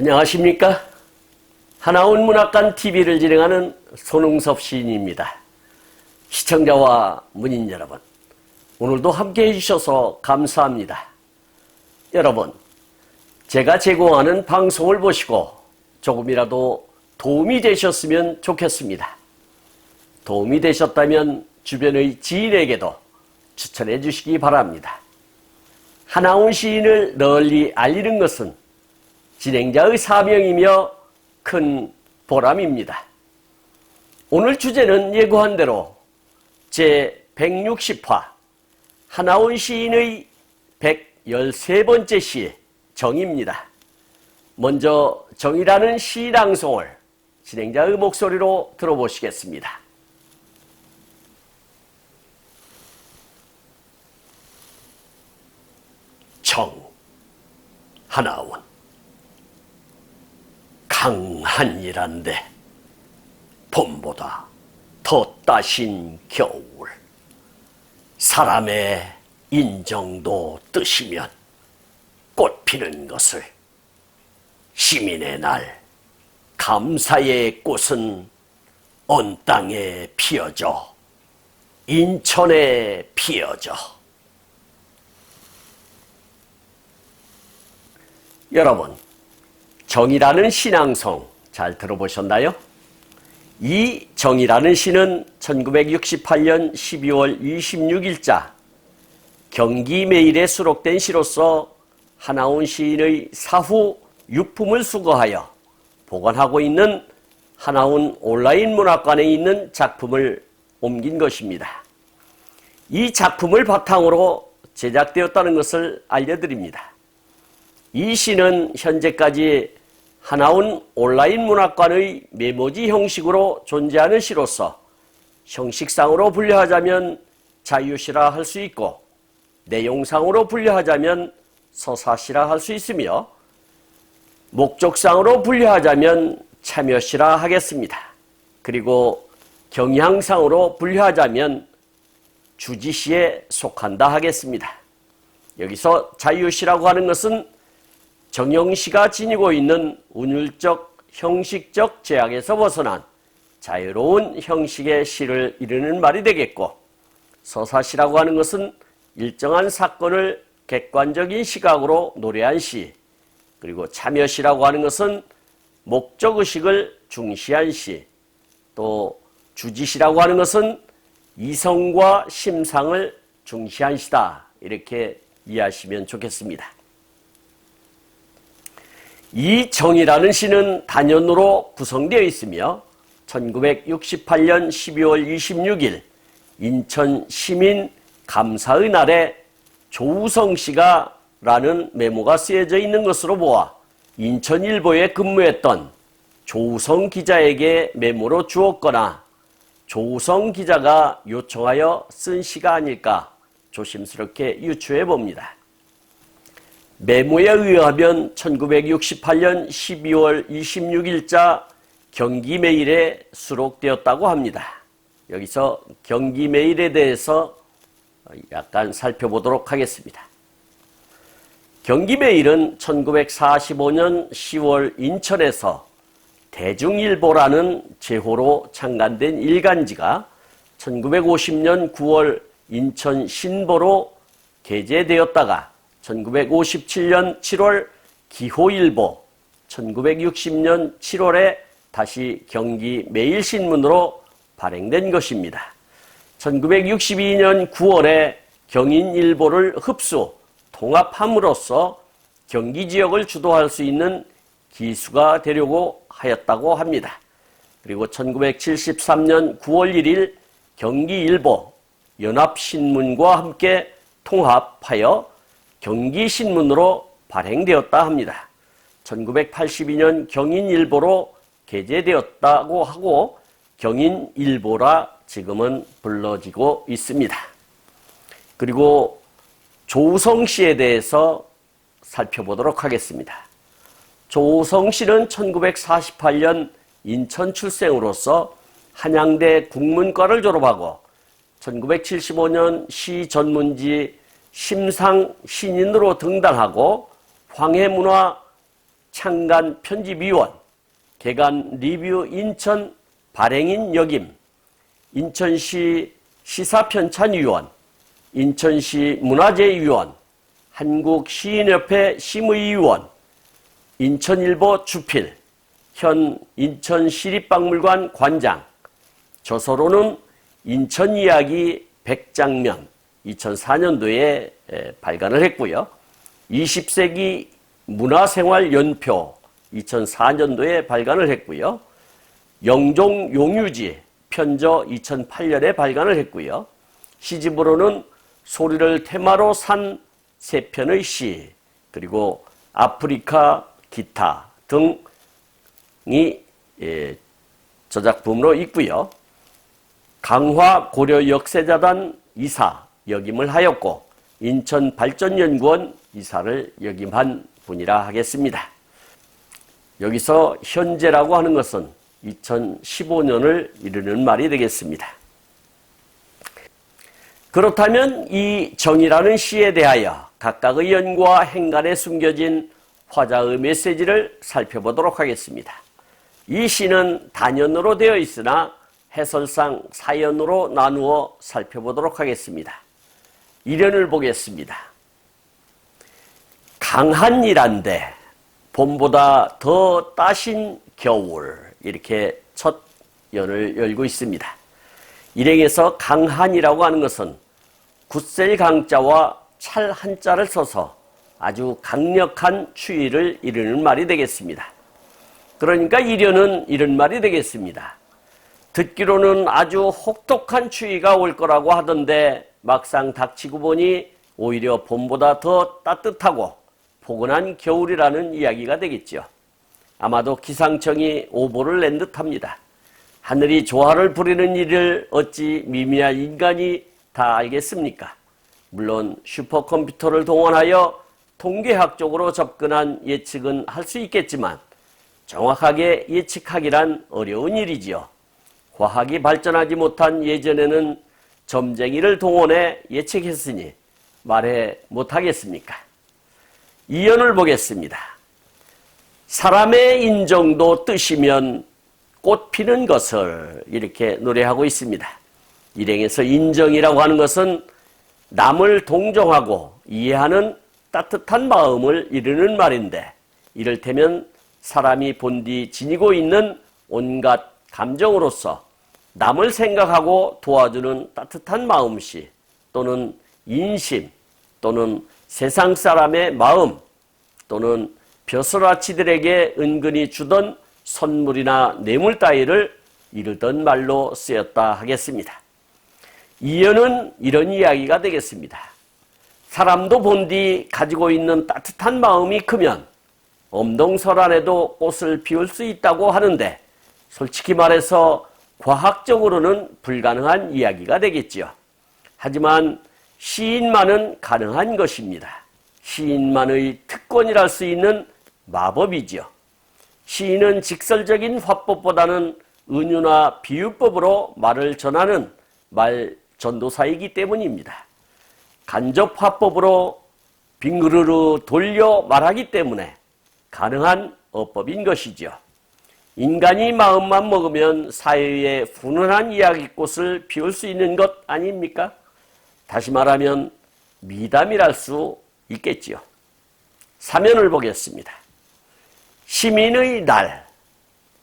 안녕하십니까? 하나온 문학관 TV를 진행하는 손흥섭 시인입니다. 시청자와 문인 여러분, 오늘도 함께 해주셔서 감사합니다. 여러분, 제가 제공하는 방송을 보시고 조금이라도 도움이 되셨으면 좋겠습니다. 도움이 되셨다면 주변의 지인에게도 추천해 주시기 바랍니다. 하나온 시인을 널리 알리는 것은 진행자의 사명이며 큰 보람입니다. 오늘 주제는 예고한 대로 제160화 하나온 시인의 113번째 시 정입니다. 먼저 정이라는 시 낭송을 진행자의 목소리로 들어보시겠습니다. 정, 하나온. 강한이란데 봄보다 더 따신 겨울, 사람의 인정도 뜨시면 꽃 피는 것을, 시민의 날 감사의 꽃은 온 땅에 피어져 인천에 피어져. 여러분, 정이라는 시낭송 잘 들어보셨나요? 이 정이라는 시는 1968년 12월 26일자 경기매일에 수록된 시로서 하나온 시인의 사후 유품을 수거하여 보관하고 있는 하나온 온라인 문학관에 있는 작품을 옮긴 것입니다. 이 작품을 바탕으로 제작되었다는 것을 알려드립니다. 이 시는 현재까지 하나온 온라인 문학관의 메모지 형식으로 존재하는 시로서 형식상으로 분류하자면 자유시라 할 수 있고, 내용상으로 분류하자면 서사시라 할 수 있으며, 목적상으로 분류하자면 참여시라 하겠습니다. 그리고 경향상으로 분류하자면 주지시에 속한다 하겠습니다. 여기서 자유시라고 하는 것은 정영시가 지니고 있는 운율적, 형식적 제약에서 벗어난 자유로운 형식의 시를 이르는 말이 되겠고, 서사시라고 하는 것은 일정한 사건을 객관적인 시각으로 노래한 시, 그리고 참여시라고 하는 것은 목적의식을 중시한 시, 또 주지시라고 하는 것은 이성과 심상을 중시한 시다, 이렇게 이해하시면 좋겠습니다. 이 정이라는 시는 단연으로 구성되어 있으며 1968년 12월 26일 인천 시민 감사의 날에 조우성 씨가 라는 메모가 쓰여져 있는 것으로 보아 인천일보에 근무했던 조우성 기자에게 메모로 주었거나 조우성 기자가 요청하여 쓴 시가 아닐까 조심스럽게 유추해 봅니다. 메모에 의하면 1968년 12월 26일자 경기매일에 수록되었다고 합니다. 여기서 경기매일에 대해서 약간 살펴보도록 하겠습니다. 경기매일은 1945년 10월 인천에서 대중일보라는 제호로 창간된 일간지가 1950년 9월 인천 신보로 게재되었다가 1957년 7월 기호일보, 1960년 7월에 다시 경기매일신문으로 발행된 것입니다. 1962년 9월에 경인일보를 흡수, 통합함으로써 경기지역을 주도할 수 있는 기수가 되려고 하였다고 합니다. 그리고 1973년 9월 1일 경기일보, 연합신문과 함께 통합하여 경기신문으로 발행되었다 합니다. 1982년 경인일보로 게재되었다고 하고 경인일보라 지금은 불러지고 있습니다. 그리고 조우성 씨에 대해서 살펴보도록 하겠습니다. 조우성 씨는 1948년 인천 출생으로서 한양대 국문과를 졸업하고 1975년 시 전문지 심상 신인으로 등단하고 황해문화 창간 편집위원, 개간 리뷰 인천 발행인 역임, 인천시 시사편찬위원, 인천시 문화재위원, 한국시인협회 심의위원, 인천일보 주필, 현 인천시립박물관 관장, 저서로는 인천이야기 100장면 2004년도에 발간을 했고요. 20세기 문화생활연표 2004년도에 발간을 했고요. 영종 용유지 편저 2008년에 발간을 했고요. 시집으로는 소리를 테마로 산 세 편의 시, 그리고 아프리카 기타 등이 저작품으로 있고요. 강화 고려역세자단 이사 역임을 하였고 인천발전연구원 이사를 역임한 분이라 하겠습니다. 여기서 현재라고 하는 것은 2015년을 이르는 말이 되겠습니다. 그렇다면 이 정이라는 시에 대하여 각각의 연구와 행간에 숨겨진 화자의 메시지를 살펴보도록 하겠습니다. 이 시는 단연으로 되어 있으나 해설상 사연으로 나누어 살펴보도록 하겠습니다. 일연을 보겠습니다. 강한이란데 봄보다 더 따신 겨울, 이렇게 첫 연을 열고 있습니다. 일행에서 강한이라고 하는 것은 굳셀 강자와 찰 한자를 써서 아주 강력한 추위를 이르는 말이 되겠습니다. 그러니까 일연은 이런 말이 되겠습니다. 듣기로는 아주 혹독한 추위가 올 거라고 하던데 막상 닥치고 보니 오히려 봄보다 더 따뜻하고 포근한 겨울이라는 이야기가 되겠죠. 아마도 기상청이 오보를 낸 듯합니다. 하늘이 조화를 부리는 일을 어찌 미미한 인간이 다 알겠습니까? 물론 슈퍼컴퓨터를 동원하여 통계학적으로 접근한 예측은 할 수 있겠지만 정확하게 예측하기란 어려운 일이지요. 과학이 발전하지 못한 예전에는 점쟁이를 동원해 예측했으니 말해 못하겠습니까? 이연을 보겠습니다. 사람의 인정도 뜻이면 꽃 피는 것을, 이렇게 노래하고 있습니다. 일행에서 인정이라고 하는 것은 남을 동정하고 이해하는 따뜻한 마음을 이르는 말인데, 이를테면 사람이 본디 지니고 있는 온갖 감정으로서 남을 생각하고 도와주는 따뜻한 마음씨, 또는 인심, 또는 세상 사람의 마음, 또는 벼슬아치들에게 은근히 주던 선물이나 뇌물 따위를 이르던 말로 쓰였다 하겠습니다. 이연은 이런 이야기가 되겠습니다. 사람도 본디 가지고 있는 따뜻한 마음이 크면 엄동설 안에도 꽃을 피울 수 있다고 하는데, 솔직히 말해서 과학적으로는 불가능한 이야기가 되겠지요. 하지만 시인만은 가능한 것입니다. 시인만의 특권이랄 수 있는 마법이지요. 시인은 직설적인 화법보다는 은유나 비유법으로 말을 전하는 말 전도사이기 때문입니다. 간접 화법으로 빙그르르 돌려 말하기 때문에 가능한 어법인 것이죠. 인간이 마음만 먹으면 사회에 훈훈한 이야기꽃을 피울 수 있는 것 아닙니까? 다시 말하면 미담이랄 수 있겠지요. 사면을 보겠습니다. 시민의 날,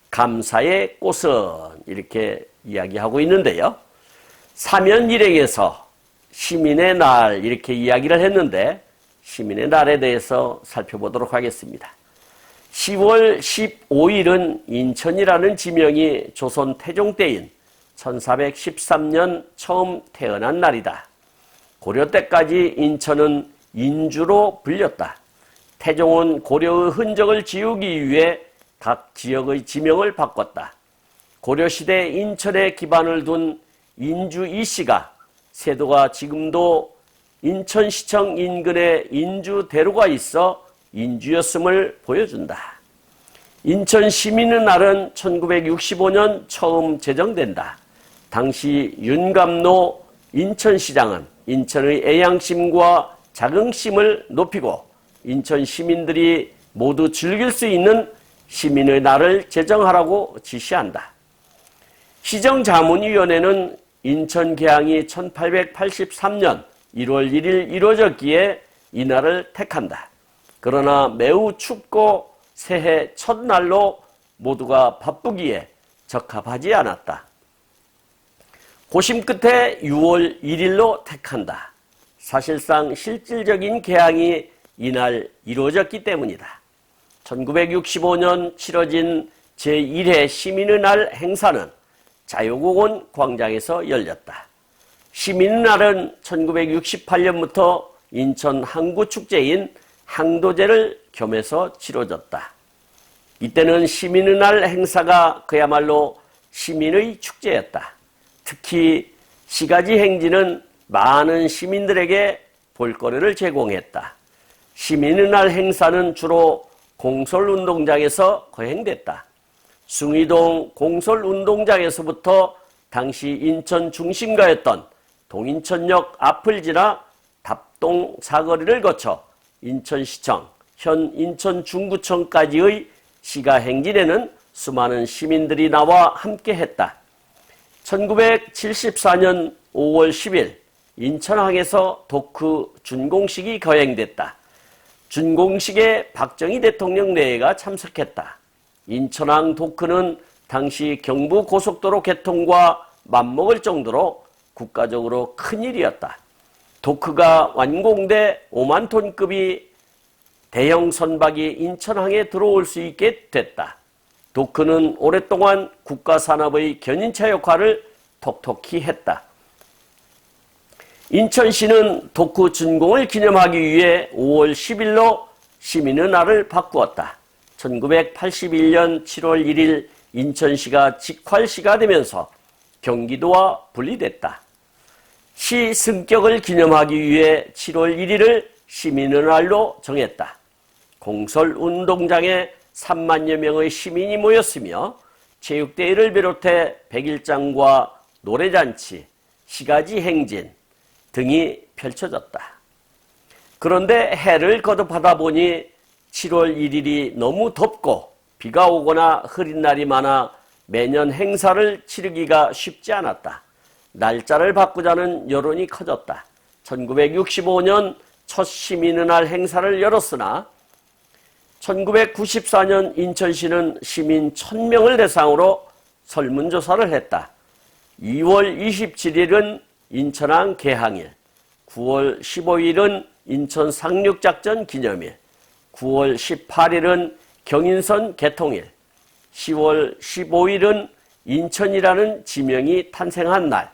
감사의 꽃은, 이렇게 이야기하고 있는데요. 사면 일행에서 시민의 날, 이렇게 이야기를 했는데 시민의 날에 대해서 살펴보도록 하겠습니다. 10월 15일은 인천이라는 지명이 조선 태종 때인 1413년 처음 태어난 날이다. 고려 때까지 인천은 인주로 불렸다. 태종은 고려의 흔적을 지우기 위해 각 지역의 지명을 바꿨다. 고려시대 인천에 기반을 둔 인주 이씨가 세도가 지금도 인천시청 인근에 인주대로가 있어 인주였음을 보여준다. 인천 시민의 날은 1965년 처음 제정된다. 당시 윤감로 인천시장은 인천의 애양심과 자긍심을 높이고 인천 시민들이 모두 즐길 수 있는 시민의 날을 제정하라고 지시한다. 시정자문위원회는 인천 개항이 1883년 1월 1일 이루어졌기에 이날을 택한다. 그러나 매우 춥고 새해 첫날로 모두가 바쁘기에 적합하지 않았다. 고심 끝에 6월 1일로 택한다. 사실상 실질적인 개항이 이날 이루어졌기 때문이다. 1965년 치러진 제1회 시민의 날 행사는 자유공원 광장에서 열렸다. 시민의 날은 1968년부터 인천 항구축제인 항도제를 겸해서 치러졌다. 이때는 시민의 날 행사가 그야말로 시민의 축제였다. 특히 시가지 행진은 많은 시민들에게 볼거리를 제공했다. 시민의 날 행사는 주로 공설운동장에서 거행됐다. 숭이동 공설운동장에서부터 당시 인천 중심가였던 동인천역 앞을 지나 답동 사거리를 거쳐 인천시청, 현 인천중구청까지의 시가 행진에는 수많은 시민들이 나와 함께했다. 1974년 5월 10일 인천항에서 도크 준공식이 거행됐다. 준공식에 박정희 대통령 내외가 참석했다. 인천항 도크는 당시 경부고속도로 개통과 맞먹을 정도로 국가적으로 큰일이었다. 도크가 완공돼 5만 톤급이 대형 선박이 인천항에 들어올 수 있게 됐다. 도크는 오랫동안 국가산업의 견인차 역할을 톡톡히 했다. 인천시는 도크 준공을 기념하기 위해 5월 10일로 시민의 날을 바꾸었다. 1981년 7월 1일 인천시가 직활시가 되면서 경기도와 분리됐다. 시 승격을 기념하기 위해 7월 1일을 시민의 날로 정했다. 공설운동장에 3만여 명의 시민이 모였으며 체육대회를 비롯해 백일장과 노래잔치, 시가지 행진 등이 펼쳐졌다. 그런데 해를 거듭하다 보니 7월 1일이 너무 덥고 비가 오거나 흐린 날이 많아 매년 행사를 치르기가 쉽지 않았다. 날짜를 바꾸자는 여론이 커졌다. 1965년 첫 시민의 날 행사를 열었으나 1994년 인천시는 시민 1000명을 대상으로 설문조사를 했다. 2월 27일은 인천항 개항일, 9월 15일은 인천 상륙작전 기념일, 9월 18일은 경인선 개통일, 10월 15일은 인천이라는 지명이 탄생한 날,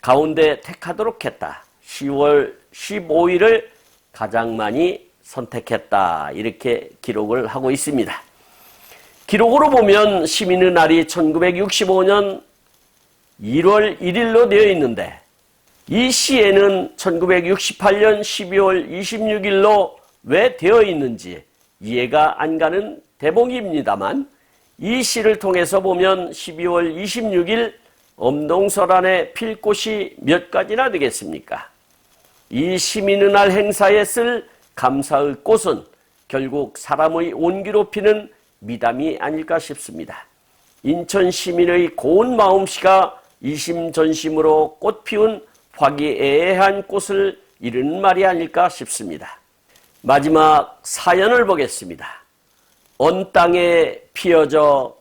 가운데 택하도록 했다. 10월 15일을 가장 많이 선택했다. 이렇게 기록을 하고 있습니다. 기록으로 보면 시민의 날이 1965년 1월 1일로 되어 있는데 이 시에는 1968년 12월 26일로 왜 되어 있는지 이해가 안 가는 대목입니다만 이 시를 통해서 보면 12월 26일 엄동설 안에 필 꽃이 몇 가지나 되겠습니까? 이 시민의 날 행사에 쓸 감사의 꽃은 결국 사람의 온기로 피는 미담이 아닐까 싶습니다. 인천 시민의 고운 마음씨가 이심전심으로 꽃 피운 화기애애한 꽃을 이르는 말이 아닐까 싶습니다. 마지막 사연을 보겠습니다. 언 땅에 피어져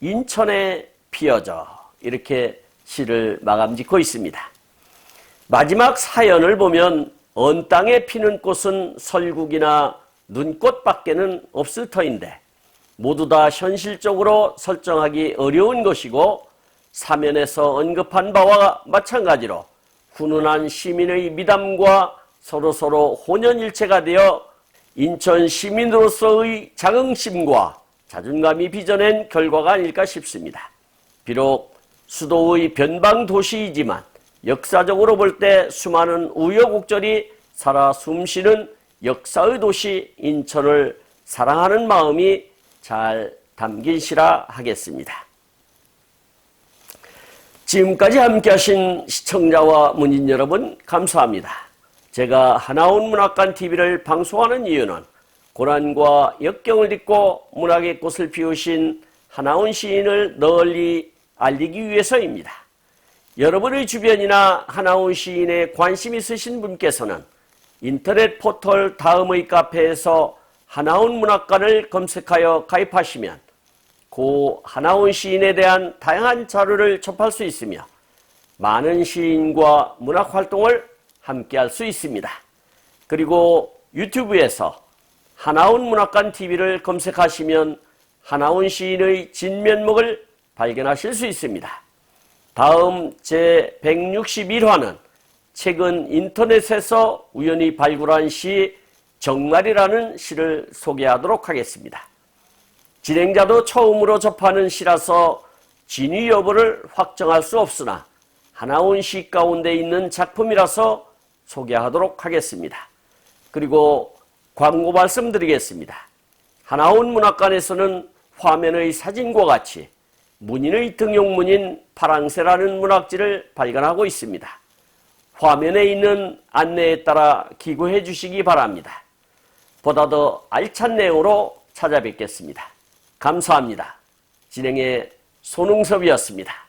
인천에 피어져 이렇게 시를 마감 짓고 있습니다. 마지막 사연을 보면 언 땅에 피는 꽃은 설국이나 눈꽃밖에는 없을 터인데 모두 다 현실적으로 설정하기 어려운 것이고 사면에서 언급한 바와 마찬가지로 훈훈한 시민의 미담과 서로서로 혼연일체가 되어 인천 시민으로서의 자긍심과 자존감이 빚어낸 결과가 아닐까 싶습니다. 비록 수도의 변방 도시이지만 역사적으로 볼 때 수많은 우여곡절이 살아 숨쉬는 역사의 도시 인천을 사랑하는 마음이 잘 담긴 시라 하겠습니다. 지금까지 함께하신 시청자와 문인 여러분 감사합니다. 제가 하나온 문학관 TV를 방송하는 이유는 고난과 역경을 딛고 문학의 꽃을 피우신 하나훈 시인을 널리 알리기 위해서입니다. 여러분의 주변이나 하나훈 시인에 관심 있으신 분께서는 인터넷 포털 다음의 카페에서 하나훈 문학관을 검색하여 가입하시면 고 하나훈 시인에 대한 다양한 자료를 접할 수 있으며 많은 시인과 문학 활동을 함께할 수 있습니다. 그리고 유튜브에서 하나훈 문학관 TV를 검색하시면 하나훈 시인의 진면목을 발견하실 수 있습니다. 다음 제161화는 최근 인터넷에서 우연히 발굴한 시 정말이라는 시를 소개하도록 하겠습니다. 진행자도 처음으로 접하는 시라서 진위 여부를 확정할 수 없으나 하나훈 시 가운데 있는 작품이라서 소개하도록 하겠습니다. 그리고 광고 말씀드리겠습니다. 하나훈 문학관에서는 화면의 사진과 같이 문인의 등용문인 파랑새라는 문학지를 발간하고 있습니다. 화면에 있는 안내에 따라 기고해 주시기 바랍니다. 보다 더 알찬 내용으로 찾아뵙겠습니다. 감사합니다. 진행의 손웅섭이었습니다.